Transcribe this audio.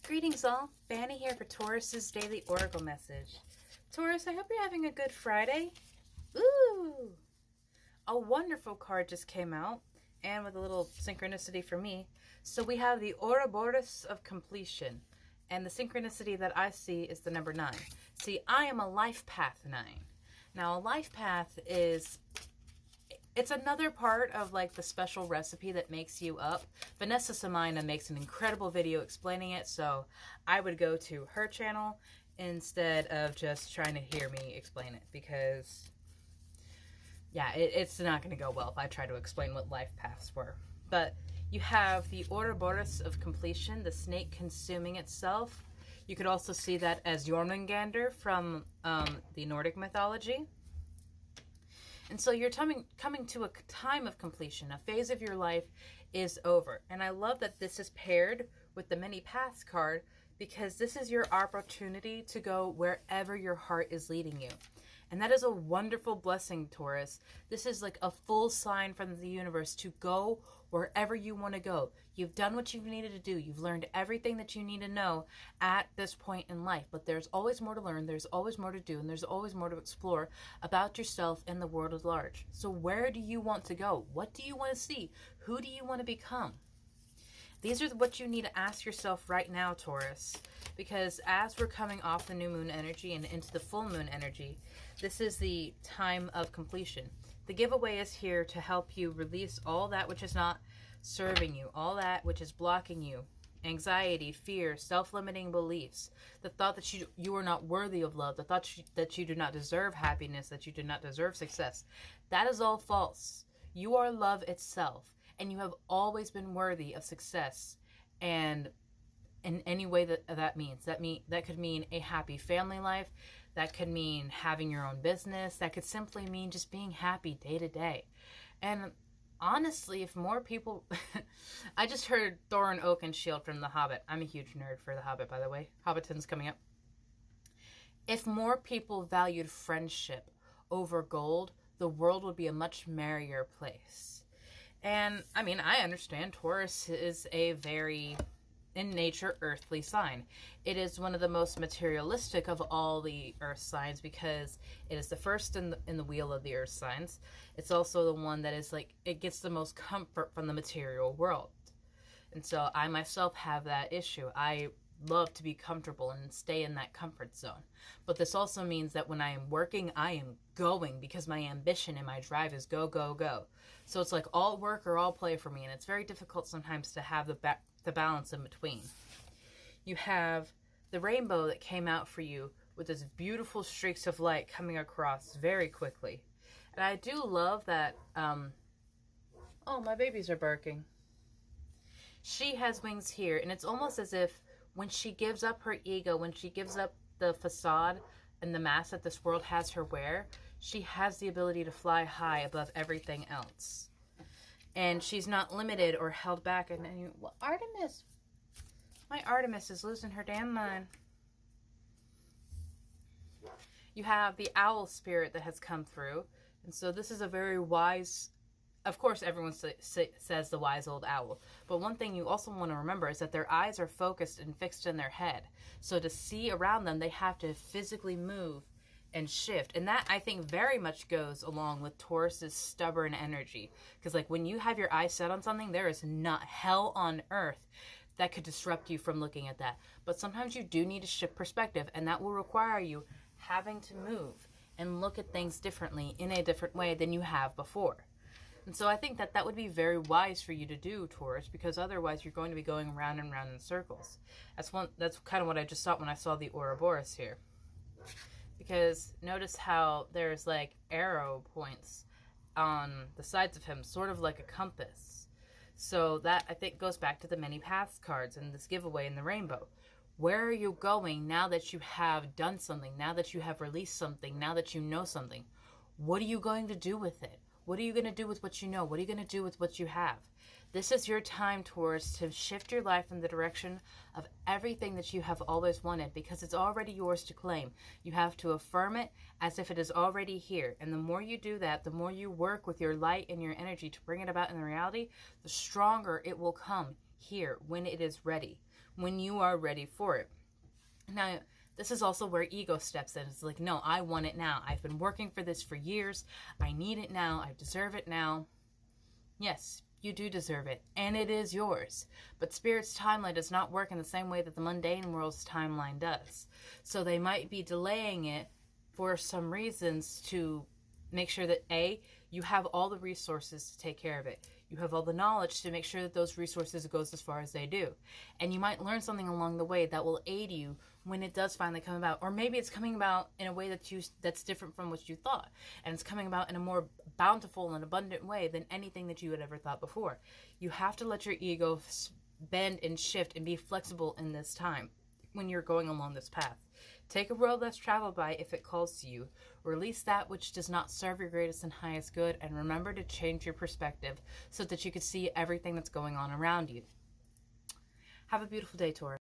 Greetings all, Fanny here for Taurus's Daily Oracle Message. Taurus, I hope you're having a good Friday. Ooh! A wonderful card just came out, and with a little synchronicity for me. So we have the Ouroboros of completion, and the synchronicity that I see is the number 9. See, I am a life path 9. Now, a life path is... it's another part of like the special recipe that makes you up. Vanessa Samina makes an incredible video explaining it, so I would go to her channel instead of just trying to hear me explain it, because yeah, it's not going to go well if I try to explain what life paths were. But you have the Ouroboros of completion, the snake consuming itself. You could also see that as Jormungandr from the Nordic mythology. And so you're coming to a time of completion. A phase of your life is over. And I love that this is paired with the Many Paths card, because this is your opportunity to go wherever your heart is leading you. And that is a wonderful blessing, Taurus. This is like a full sign from the universe to go wherever you want to go. You've done what you've needed to do. You've learned everything that you need to know at this point in life. But there's always more to learn. There's always more to do. And there's always more to explore about yourself and the world at large. So where do you want to go? What do you want to see? Who do you want to become? These are what you need to ask yourself right now, Taurus, because as we're coming off the new moon energy and into the full moon energy, this is the time of completion. The giveaway is here to help you release all that which is not serving you, all that which is blocking you. Anxiety, fear, self-limiting beliefs, the thought that you are not worthy of love, the thought that you do not deserve happiness, that you do not deserve success. That is all false. You are love itself. And you have always been worthy of success, and in any way that means. That could mean a happy family life. That could mean having your own business. That could simply mean just being happy day to day. And honestly, if more people... I just heard Thorin Oakenshield from The Hobbit. I'm a huge nerd for The Hobbit, by the way. Hobbiton's coming up. If more people valued friendship over gold, the world would be a much merrier place. And, I mean, I understand Taurus is a very, in nature, earthly sign. It is one of the most materialistic of all the earth signs, because it is the first in the wheel of the earth signs. It's also the one that is like, it gets the most comfort from the material world. And so I myself have that issue. I love to be comfortable and stay in that comfort zone. But this also means that when I am working, I am going, because my ambition and my drive is go, go, go. So it's like all work or all play for me, and it's very difficult sometimes to have the balance in between. You have the rainbow that came out for you with this beautiful streaks of light coming across very quickly. And I do love that, oh, my babies are barking. She has wings here, and it's almost as if when she gives up her ego, when she gives up the facade and the mask that this world has her wear, she has the ability to fly high above everything else. And she's not limited or held back in any... Well, Artemis! My Artemis is losing her damn mind. You have the owl spirit that has come through. And so this is a very wise... Of course, everyone says the wise old owl. But one thing you also want to remember is that their eyes are focused and fixed in their head. So to see around them, they have to physically move and shift. And that, I think, very much goes along with Taurus's stubborn energy. Because like when you have your eyes set on something, there is not hell on earth that could disrupt you from looking at that. But sometimes you do need to shift perspective, and that will require you having to move and look at things differently in a different way than you have before. And so I think that that would be very wise for you to do, Taurus, because otherwise you're going to be going round and round in circles. That's kind of what I just thought when I saw the Ouroboros here. Because notice how there's like arrow points on the sides of him, sort of like a compass. So that, I think, goes back to the Many Paths cards and this giveaway in the rainbow. Where are you going now that you have done something, now that you have released something, now that you know something? What are you going to do with it? What are you going to do with what you know? What are you going to do with what you have? This is your time, Taurus, to shift your life in the direction of everything that you have always wanted, because it's already yours to claim. You have to affirm it as if it is already here. And the more you do that, the more you work with your light and your energy to bring it about in reality, the stronger it will come here when it is ready. when you are ready for it. Now, this is also where ego steps in. It's like, no, I want it now. I've been working for this for years. I need it now. I deserve it now. Yes, you do deserve it, and it is yours. But Spirit's timeline does not work in the same way that the mundane world's timeline does. So they might be delaying it for some reasons to make sure that A, you have all the resources to take care of it. You have all the knowledge to make sure that those resources goes as far as they do. And you might learn something along the way that will aid you when it does finally come about. Or maybe it's coming about in a way that's different from what you thought. And it's coming about in a more bountiful and abundant way than anything that you had ever thought before. You have to let your ego bend and shift and be flexible in this time when you're going along this path. Take a road less traveled by if it calls to you. Release that which does not serve your greatest and highest good, and remember to change your perspective so that you can see everything that's going on around you. Have a beautiful day, Taurus.